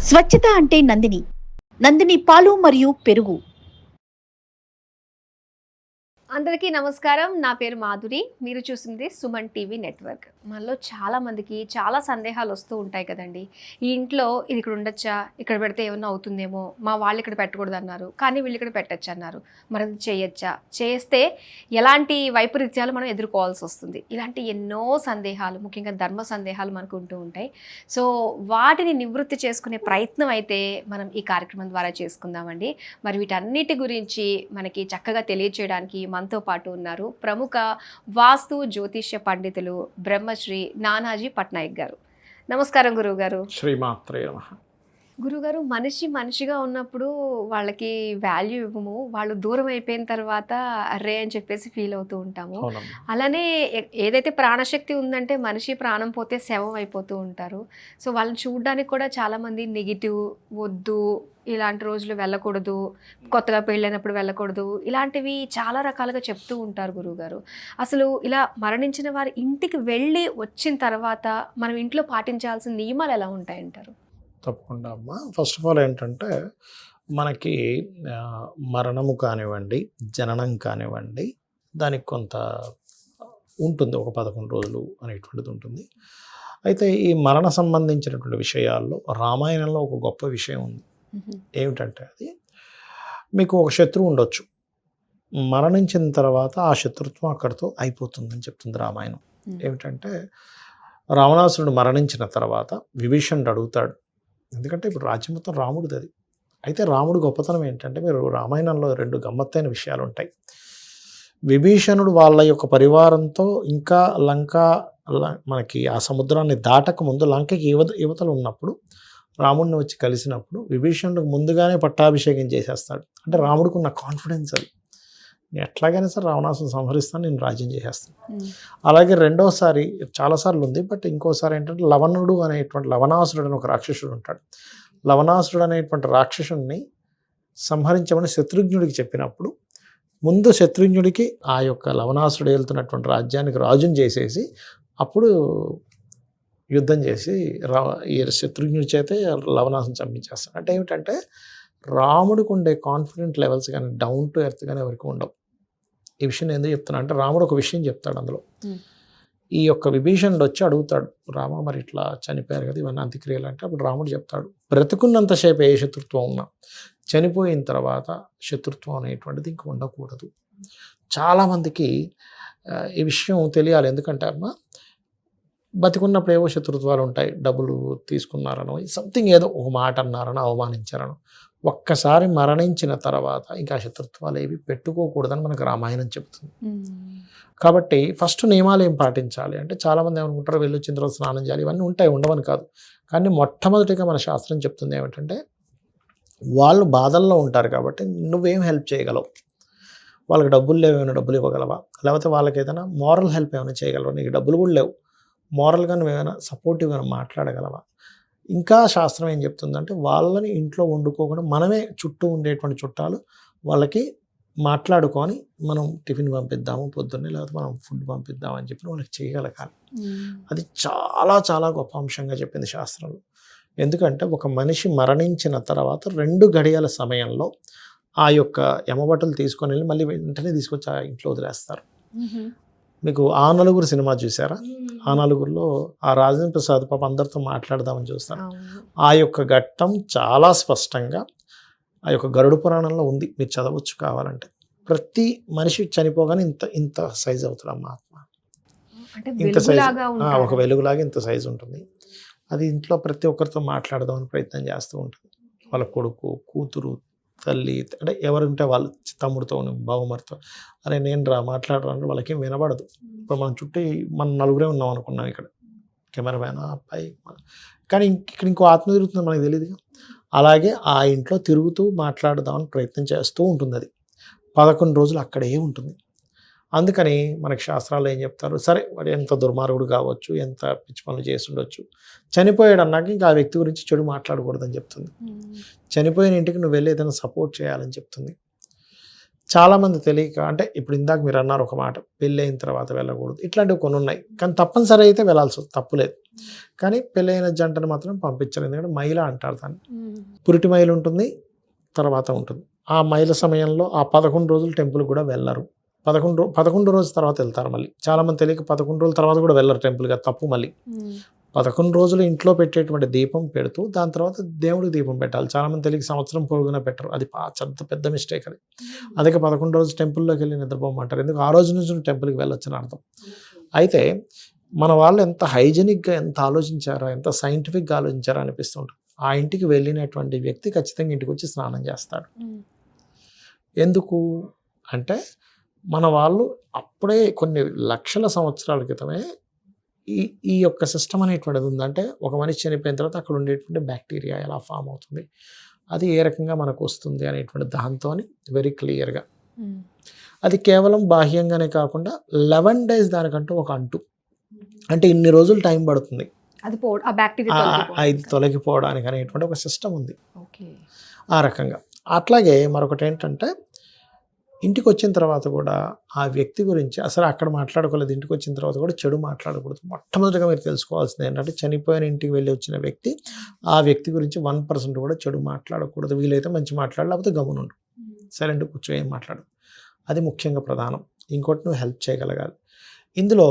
స్వచ్ఛత అంటే నందిని. నందిని పాలు మరియు పెరుగు. అందరికీ నమస్కారం. నా పేరు మాధురి. మీరు చూస్తుంది సుమన్ టీవీ నెట్వర్క్. మనలో చాలామందికి చాలా సందేహాలు వస్తూ ఉంటాయి కదండి. ఈ ఇంట్లో ఇది ఇక్కడ ఉండొచ్చా, ఇక్కడ పెడితే ఏమన్నా అవుతుందేమో, మా వాళ్ళు ఇక్కడ పెట్టకూడదు అన్నారు, కానీ వీళ్ళు ఇక్కడ పెట్టచ్చు అన్నారు, మరి అది చేయొచ్చా, చేస్తే ఎలాంటి వైపరీత్యాలు మనం ఎదుర్కోవాల్సి వస్తుంది. ఇలాంటి ఎన్నో సందేహాలు, ముఖ్యంగా ధర్మ సందేహాలు మనకు ఉంటూ ఉంటాయి. సో వాటిని నివృత్తి చేసుకునే ప్రయత్నం అయితే మనం ఈ కార్యక్రమం ద్వారా చేసుకుందామండి. మరి వీటన్నిటి గురించి మనకి చక్కగా తెలియచేయడానికి మనతో పాటు ఉన్నారు ప్రముఖ వాస్తు జ్యోతిష్య పండితులు బ్రహ్మశ్రీ నానాజీ పట్నాయక్ గారు. నమస్కారం గురువు గారు. శ్రీమాత్రే నమః. గురుగారు, మనిషిగా ఉన్నప్పుడు వాళ్ళకి వాల్యూ ఇవ్వము, వాళ్ళు దూరం అయిపోయిన తర్వాత అర్రే అని చెప్పేసి ఫీల్ అవుతూ ఉంటాము. అలానే ఏదైతే ప్రాణశక్తి ఉందంటే మనిషి ప్రాణం పోతే శవం అయిపోతూ ఉంటారు. సో వాళ్ళని చూడడానికి కూడా చాలామంది నెగిటివ్, వద్దు ఇలాంటి రోజులు వెళ్ళకూడదు, కొత్తగా పెళ్ళైనప్పుడు వెళ్ళకూడదు, ఇలాంటివి చాలా రకాలుగా చెప్తూ ఉంటారు గురువుగారు. అసలు ఇలా మరణించిన వారి ఇంటికి వెళ్ళి వచ్చిన తర్వాత మనం ఇంట్లో పాటించాల్సిన నియమాలు ఎలా ఉంటాయంటారు? తప్పకుండా అమ్మా. ఫస్ట్ ఆఫ్ ఆల్ ఏంటంటే మనకి మరణము కానివ్వండి, జననం కానివ్వండి, దానికి కొంత ఉంటుంది, ఒక 11 రోజులు అనేటువంటిది ఉంటుంది. అయితే ఈ మరణ సంబంధించినటువంటి విషయాల్లో రామాయణంలో ఒక గొప్ప విషయం ఉంది. ఏమిటంటే అది మీకు ఒక శత్రువు ఉండొచ్చు, మరణించిన తర్వాత ఆ శత్రుత్వం అక్కడితో అయిపోతుందని చెప్తుంది రామాయణం. ఏమిటంటే రావణాసురుడు మరణించిన తర్వాత విభీషణుడు అడుగుతాడు, ఎందుకంటే ఇప్పుడు రాజ్యం మొత్తం రాముడిది అది. అయితే రాముడు గొప్పతనం ఏంటంటే, మీరు రామాయణంలో 2 గమ్మత్తైన విషయాలు ఉంటాయి. విభీషణుడు వాళ్ళ యొక్క పరివారంతో ఇంకా మనకి ఆ సముద్రాన్ని దాటక ముందు లంకకి యువతలు ఉన్నప్పుడు రాముడిని వచ్చి కలిసినప్పుడు విభీషణుడికి ముందుగానే పట్టాభిషేకం చేసేస్తాడు. అంటే రాముడికి ఉన్న కాన్ఫిడెన్స్ అది, నేను ఎట్లాగైనా సరే రావణాసురుని సంహరిస్తాను, నేను రాజ్యం చేసేస్తాను. అలాగే రెండోసారి చాలాసార్లు ఉంది, బట్ ఇంకోసారి ఏంటంటే లవణాసురుడు అని ఒక రాక్షసుడు ఉంటాడు. లవణాసురుడు అనేటువంటి రాక్షసుడిని సంహరించమని శత్రుఘ్నుడికి చెప్పినప్పుడు ముందు శత్రుఘ్నుడికి ఆ యొక్క లవణాసురుడు వెళ్తున్నటువంటి రాజ్యానికి రాజుని చేసేసి అప్పుడు యుద్ధం చేసి ఈ శత్రుఘ్నుడి చేతే లవణాసుని చంపించేస్తాడు. అంటే ఏమిటంటే రాముడికి ఉండే కాన్ఫిడెంట్ లెవెల్స్ కానీ డౌన్ టు ఎర్త్ కానీ ఎవరికి ఉండవు. ఈ విషయం నేను ఎందుకు చెప్తున్నా అంటే, రాముడు ఒక విషయం చెప్తాడు అందులో. ఈ యొక్క విభీషణుడు వచ్చి అడుగుతాడు, రామ మరి ఇట్లా చనిపోయారు కదా, ఇవన్నీ అంత్యక్రియలు అంటే, అప్పుడు రాముడు చెప్తాడు, బ్రతుకున్నంతసేపు ఏ శత్రుత్వం ఉన్నా చనిపోయిన తర్వాత శత్రుత్వం అనేటువంటిది ఇంక ఉండకూడదు. చాలామందికి ఈ విషయం తెలియాలి. ఎందుకంటే అమ్మ, బతికున్నప్పుడు ఏవో శత్రుత్వాలు ఉంటాయి, డబ్బులు తీసుకున్నారనో, సంథింగ్ ఏదో ఒక మాట అన్నారనో, అవమానించారనో. ఒక్కసారి మరణించిన తర్వాత ఇంకా శత్రుత్వాలు ఏవి పెట్టుకోకూడదని మనకు రామాయణం చెబుతుంది. కాబట్టి ఫస్ట్ నియమాలు ఏం పాటించాలి అంటే, చాలామంది ఏమనుకుంటారు, వెళ్ళొచ్చిన తర్వాత స్నానం చేయాలి, ఇవన్నీ ఉంటాయి, ఉండవని కాదు. కానీ మొట్టమొదటిగా మన శాస్త్రం చెప్తుంది ఏమిటంటే, వాళ్ళు బాధల్లో ఉంటారు కాబట్టి నువ్వేం హెల్ప్ చేయగలవు, వాళ్ళకి డబ్బులు లేవు, ఏమైనా డబ్బులు ఇవ్వగలవా, లేకపోతే వాళ్ళకి ఏదైనా మారల్ హెల్ప్ ఏమైనా చేయగలవా, నీకు డబ్బులు కూడా లేవు, మారల్గా నువ్వేమైనా సపోర్టివ్గా మాట్లాడగలవా. ఇంకా శాస్త్రం ఏం చెప్తుందంటే, వాళ్ళని ఇంట్లో వండుకోకుండా మనమే చుట్టూ ఉండేటువంటి చుట్టాలు వాళ్ళకి మాట్లాడుకొని మనం టిఫిన్ పంపిద్దాము పొద్దున్నే, లేకపోతే మనం ఫుడ్ పంపిద్దాము అని చెప్పి వాళ్ళకి చేయగలగాలి. అది చాలా చాలా గొప్ప అంశంగా చెప్పింది శాస్త్రంలో. ఎందుకంటే ఒక మనిషి మరణించిన తర్వాత 2 గడియల సమయంలో ఆ యొక్క యమబట్టలు తీసుకొని వెళ్ళి మళ్ళీ వెంటనే తీసుకొచ్చి ఆ ఇంట్లో వదిలేస్తారు. మీకు ఆ నలుగురు సినిమా చూసారా? ఆ నలుగురిలో ఆ రాజేంద్ర ప్రసాద్ పాప అందరితో మాట్లాడదామని చూస్తారు. ఆ యొక్క ఘట్టం చాలా స్పష్టంగా ఆ యొక్క గరుడ పురాణంలో ఉంది, మీరు చదవచ్చు కావాలంటే. ప్రతి మనిషి చనిపోగానే ఇంత ఇంత సైజు అవుతాడు అమ్మ ఆత్మ, ఇంత సైజు, ఒక వెలుగులాగా ఇంత సైజు ఉంటుంది. అది ఇంట్లో ప్రతి ఒక్కరితో మాట్లాడదామని ప్రయత్నం చేస్తూ ఉంటుంది. వాళ్ళ కొడుకు, కూతురు, తల్లి, అంటే ఎవరుంటే వాళ్ళు, తమ్ముడితో, బావమరితో, అరే నేను మాట్లాడరా వాళ్ళకేం వినబడదు. ఇప్పుడు మనం చుట్టూ మనం 4 ఉన్నాం అనుకున్నాం, ఇక్కడ కెమెరామ్యాన్, అబ్బాయి, కానీ ఇక్కడ ఇంకో ఆత్మ తిరుగుతుంది, మనకు తెలియదు. అలాగే ఆ ఇంట్లో తిరుగుతూ మాట్లాడదామని ప్రయత్నం చేస్తూ ఉంటుంది. అది 11 రోజులు అక్కడే ఉంటుంది. అందుకని మనకి శాస్త్రాలు ఏం చెప్తారు, సరే వాడు ఎంత దుర్మార్గుడు కావచ్చు, ఎంత పిచ్చి పనులు చేసి ఉండొచ్చు, చనిపోయాడు అన్నాక ఇంకా ఆ వ్యక్తి గురించి చెడు మాట్లాడకూడదని చెప్తుంది. చనిపోయిన ఇంటికి నువ్వు వెళ్ళి ఏదైనా సపోర్ట్ చేయాలని చెప్తుంది. చాలామంది తెలియక అంటే ఇప్పుడు ఇందాక మీరు అన్నారు ఒక మాట, పెళ్ళి అయిన తర్వాత వెళ్ళకూడదు, ఇట్లాంటివి కొన్ని ఉన్నాయి. కానీ తప్పనిసరి అయితే వెళ్ళాల్సి వస్తుంది, తప్పులేదు. కానీ పెళ్ళైన జంటను మాత్రం పంపించారు. ఎందుకంటే మైల అంటారు దాన్ని. పురిటి మైల ఉంటుంది, తర్వాత ఉంటుంది. ఆ మైల సమయంలో ఆ 11 రోజులు టెంపుల్ కూడా వెళ్ళరు. 11 రోజుల తర్వాత వెళ్తారు మళ్ళీ. చాలామంది తెలియక 11 రోజుల తర్వాత కూడా వెళ్ళరు టెంపుల్గా, తప్పు. మళ్ళీ 11 రోజులు ఇంట్లో పెట్టేటువంటి దీపం పెడుతూ దాని తర్వాత దేవుడికి దీపం పెట్టాలి. చాలామంది తెలియక సంవత్సరం పొడుగునా పెట్టరు, అది పెద్ద మిస్టేక్ అది. అందుకే 11 రోజులు టెంపుల్లోకి వెళ్ళి నిద్రపోమంటారు. ఎందుకు ఆ రోజు నుంచి టెంపుల్కి వెళ్ళొచ్చని అర్థం. అయితే మన వాళ్ళు ఎంత హైజెనిక్గా ఎంత ఆలోచించారో, ఎంత సైంటిఫిక్గా ఆలోచించారో అనిపిస్తుంటుంది. ఆ ఇంటికి వెళ్ళినటువంటి వ్యక్తి ఖచ్చితంగా ఇంటికి వచ్చి స్నానం చేస్తాడు. ఎందుకు అంటే మన వాళ్ళు అప్పుడే కొన్ని లక్షల సంవత్సరాల క్రితమే ఈ యొక్క సిస్టమ్ అనేటువంటిది ఉందంటే, ఒక మనిషి చనిపోయిన తర్వాత అక్కడ ఉండేటువంటి బ్యాక్టీరియా ఎలా ఫామ్ అవుతుంది, అది ఏ రకంగా మనకు వస్తుంది అనేటువంటి దాంతో వెరీ క్లియర్గా, అది కేవలం బాహ్యంగానే కాకుండా 11 days దానికంటూ ఒక అంటు, అంటే ఇన్ని రోజులు టైం పడుతుంది అది తొలగిపోవడానికి అనేటువంటి ఒక సిస్టమ్ ఉంది ఆ రకంగా. అట్లాగే మరొకటి ఏంటంటే, ఇంటికి వచ్చిన తర్వాత కూడా ఆ వ్యక్తి గురించి అసలు అక్కడ మాట్లాడుకోలేదు, ఇంటికి వచ్చిన తర్వాత కూడా చెడు మాట్లాడకూడదు. మొట్టమొదటిగా మీరు తెలుసుకోవాల్సింది ఏంటంటే, చనిపోయిన ఇంటికి వెళ్ళి వచ్చిన వ్యక్తి ఆ వ్యక్తి గురించి 1% కూడా చెడు మాట్లాడకూడదు. వీలైతే మంచి మాట్లాడాలి, లేకపోతే గమనుండు, సైలెంట్ కూర్చో, ఏం మాట్లాడు. అది ముఖ్యంగా ప్రధానం. ఇంకోటి, నువ్వు హెల్ప్ చేయగలగాలి. ఇందులో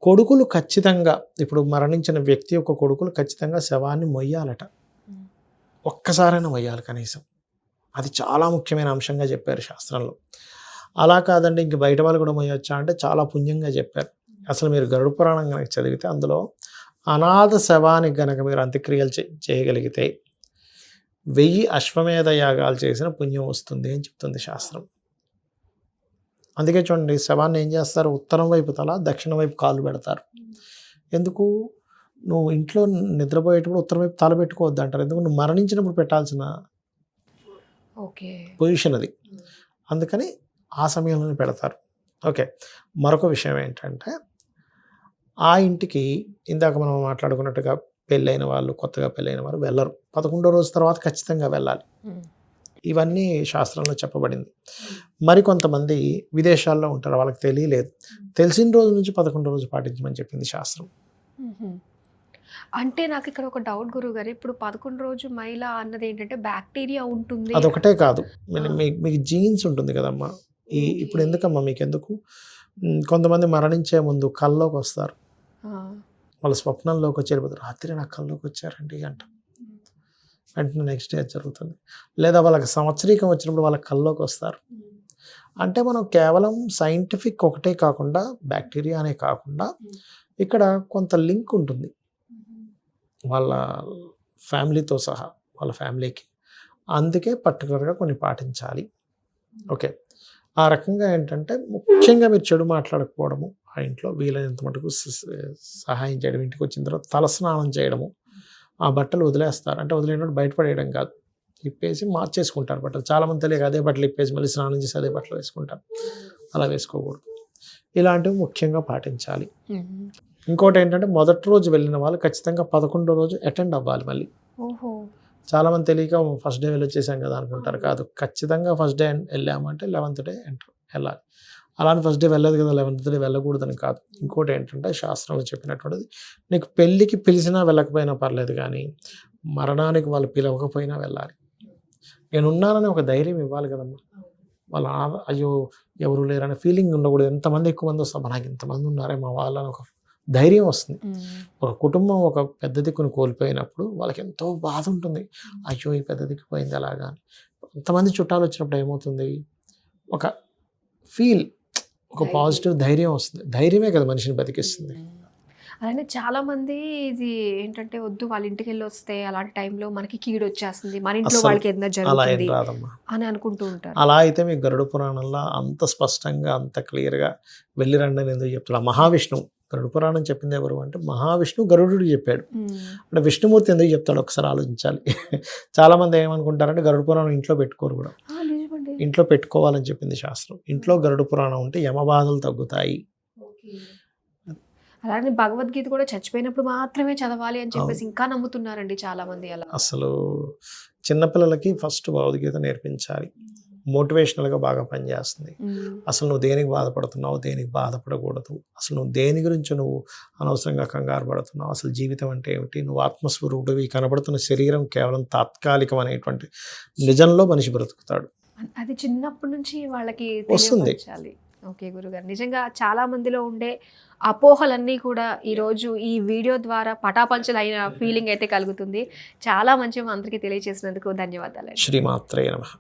కొడుకులు ఖచ్చితంగా, ఇప్పుడు మరణించిన వ్యక్తి యొక్క కొడుకులు ఖచ్చితంగా శవాన్ని మొయ్యాలట. ఒక్కసారైనా మొయ్యాలి కనీసం. అది చాలా ముఖ్యమైన అంశంగా చెప్పారు శాస్త్రంలో. అలా కాదండి ఇంక బయట వాళ్ళు కూడా మొయ్యొచ్చా అంటే చాలా పుణ్యంగా చెప్పారు. అసలు మీరు గరుడ పురాణం కనుక చదివితే అందులో అనాథ శవానికి గనక మీరు అంత్యక్రియలు చేయగలిగితే 1000 అశ్వమేధ యాగాలు చేసిన పుణ్యం వస్తుంది అని చెప్తుంది శాస్త్రం. అందుకే చూడండి, శవాన్ని ఏం చేస్తారు, ఉత్తరం వైపు తల, దక్షిణ వైపు కాళ్ళు పెడతారు. ఎందుకు? నువ్వు ఇంట్లో నిద్రపోయేటప్పుడు ఉత్తరం వైపు తల పెట్టుకోవద్దు అంటారు. ఎందుకు? నువ్వు మరణించినప్పుడు పెట్టాల్సిన పొజిషన్ అది. అందుకని ఆ సమయంలోనే పెడతారు. ఓకే, మరొక విషయం ఏంటంటే, ఆ ఇంటికి ఇందాక మనం మాట్లాడుకున్నట్టుగా పెళ్ళైన వాళ్ళు, కొత్తగా పెళ్ళైన వారు వెళ్ళరు. 11వ రోజు తర్వాత ఖచ్చితంగా వెళ్ళాలి. ఇవన్నీ శాస్త్రంలో చెప్పబడింది. మరికొంతమంది విదేశాల్లో ఉంటారు, వాళ్ళకి తెలియలేదు. తెలిసిన రోజు నుంచి 11వ రోజు పాటించమని చెప్పింది శాస్త్రం. అంటే నాకు ఇక్కడ ఒక డౌట్ గురుగారు, ఇప్పుడు 11 రోజు మైల అన్నది ఏంటంటే బ్యాక్టీరియా ఉంటుంది, అదొకటే కాదు, మీకు జీన్స్ ఉంటుంది కదమ్మా. ఇప్పుడు ఎందుకమ్మా మీకు ఎందుకు, కొంతమంది మరణించే ముందు కల్లోకి వస్తారు, వాళ్ళ స్వప్నంలోకి వచ్చి వెళ్ళిపోతారు. రాత్రి నాకు కల్లోకి వచ్చారండి అంట, వెంటనే నెక్స్ట్ డే జరుగుతుంది. లేదా వాళ్ళకి సంవత్సరీకం వచ్చినప్పుడు వాళ్ళకి కల్లోకి వస్తారు. అంటే మనం కేవలం సైంటిఫిక్ ఒకటే కాకుండా, బ్యాక్టీరియా అనే కాకుండా, ఇక్కడ కొంత లింక్ ఉంటుంది వాళ్ళ ఫ్యామిలీతో సహా, వాళ్ళ ఫ్యామిలీకి. అందుకే పర్టికులర్గా కొన్ని పాటించాలి. ఓకే, ఆ రకంగా ఏంటంటే ముఖ్యంగా మీరు చెడు మాట్లాడకపోవడము, ఆ ఇంట్లో వీలైనంత మటుకు సహాయం చేయడం, ఇంటికి వచ్చిన తర్వాత తలస్నానం చేయడము, ఆ బట్టలు వదిలేస్తారు, అంటే వదిలేనప్పుడు బయటపడేయడం కాదు, ఇప్పేసి మార్చేసుకుంటారు బట్టలు. చాలామంది తెలియక అదే బట్టలు ఇప్పేసి మళ్ళీ స్నానం చేసి అదే బట్టలు వేసుకుంటారు. అలా వేసుకోకూడదు. ఇలాంటివి ముఖ్యంగా పాటించాలి. ఇంకోటి ఏంటంటే, మొదటి రోజు వెళ్ళిన వాళ్ళు ఖచ్చితంగా 11వ రోజు అటెండ్ అవ్వాలి మళ్ళీ. చాలామంది తెలియక ఫస్ట్ డే వెళ్ళొచ్చేసాం కదా అనుకుంటారు. కాదు, ఖచ్చితంగా ఫస్ట్ డే వెళ్ళామంటే 11th డే వెళ్ళాలి. అలానే ఫస్ట్ డే వెళ్ళదు కదా 11th డే వెళ్ళకూడదని కాదు. ఇంకోటి ఏంటంటే, శాస్త్రంలో చెప్పినటువంటిది, నీకు పెళ్ళికి పిలిచినా వెళ్ళకపోయినా పర్లేదు, కానీ మరణానికి వాళ్ళు పిలవకపోయినా వెళ్ళాలి. నేనున్నానని ఒక ధైర్యం ఇవ్వాలి కదమ్మా. వాళ్ళ అయ్యో ఎవరు లేరనే ఫీలింగ్ ఉండకూడదు. ఎంతమంది ఎక్కువ మంది వస్తాం, నాకు ఇంతమంది ఉన్నారే మా వాళ్ళని ఒక ధైర్యం వస్తుంది. ఒక కుటుంబం ఒక పెద్ద దిక్కును కోల్పోయినప్పుడు వాళ్ళకి ఎంతో బాధ ఉంటుంది. అయ్యో ఈ పెద్ద దిక్కు పోయింది అలాగా. అంతమంది చుట్టాలు వచ్చినప్పుడు ఏమవుతుంది, ఒక ఫీల్, ఒక పాజిటివ్ ధైర్యం వస్తుంది. ధైర్యమే కదా మనిషిని బతికిస్తుంది. అలానే చాలామంది ఇది ఏంటంటే, వద్దు వాళ్ళ ఇంటికి వెళ్ళి వస్తే అలాంటి టైంలో మనకి కీడు వచ్చేస్తుంది, మన ఇంట్లో వాళ్ళకి ఏదైనా జరుగుతుంది అని అనుకుంటూ ఉంటారు. అలా అయితే మీకు గరుడ పురాణంలో అంత స్పష్టంగా అంత క్లియర్గా వెళ్ళిరండి అని ఎందుకు చెప్తాడు? మహావిష్ణువు గరుడ పురాణం చెప్పింది ఎవరు అంటే, మహావిష్ణువు గరుడు చెప్పాడు. అంటే విష్ణుమూర్తి ఎందుకు చెప్తాడు ఒకసారి ఆలోచించాలి. చాలామంది ఏమనుకుంటారంటే, గరుడ పురాణం ఇంట్లో పెట్టుకోరు కూడా. ఇంట్లో పెట్టుకోవాలని చెప్పింది శాస్త్రం. ఇంట్లో గరుడ పురాణం ఉంటే యమబాధలు తగ్గుతాయి. అలానే భగవద్గీత కూడా చచ్చిపోయినప్పుడు మాత్రమే చదవాలి అని చెప్పేసి ఇంకా నమ్ముతున్నారండి చాలా మంది. అలా అసలు చిన్నపిల్లలకి ఫస్ట్ భగవద్గీత నేర్పించాలి. మోటివేషనల్గా బాగా పనిచేస్తుంది. అసలు నువ్వు దేనికి బాధపడుతున్నావు, దేనికి బాధపడకూడదు, అసలు నువ్వు దేని గురించి నువ్వు అనవసరంగా కంగారు పడుతున్నావు, అసలు జీవితం అంటే ఏమిటి, నువ్వు ఆత్మస్వరూపుడివి, కనబడుతున్న శరీరం కేవలం తాత్కాలికం అనేటువంటి నిజంలో మనిషి బ్రతుకుతాడు. అది చిన్నప్పటి నుంచి వాళ్ళకి వస్తుంది. తెలియపరచాలి. ఓకే గురుగారు, నిజంగా చాలా మందిలో ఉండే అపోహలన్నీ కూడా ఈరోజు ఈ వీడియో ద్వారా పటాపంచలు అయిన ఫీలింగ్ అయితే కలుగుతుంది. చాలా మంచిగా అందరికీ తెలియజేసినందుకు ధన్యవాదాలు. శ్రీమాత్రే నమః.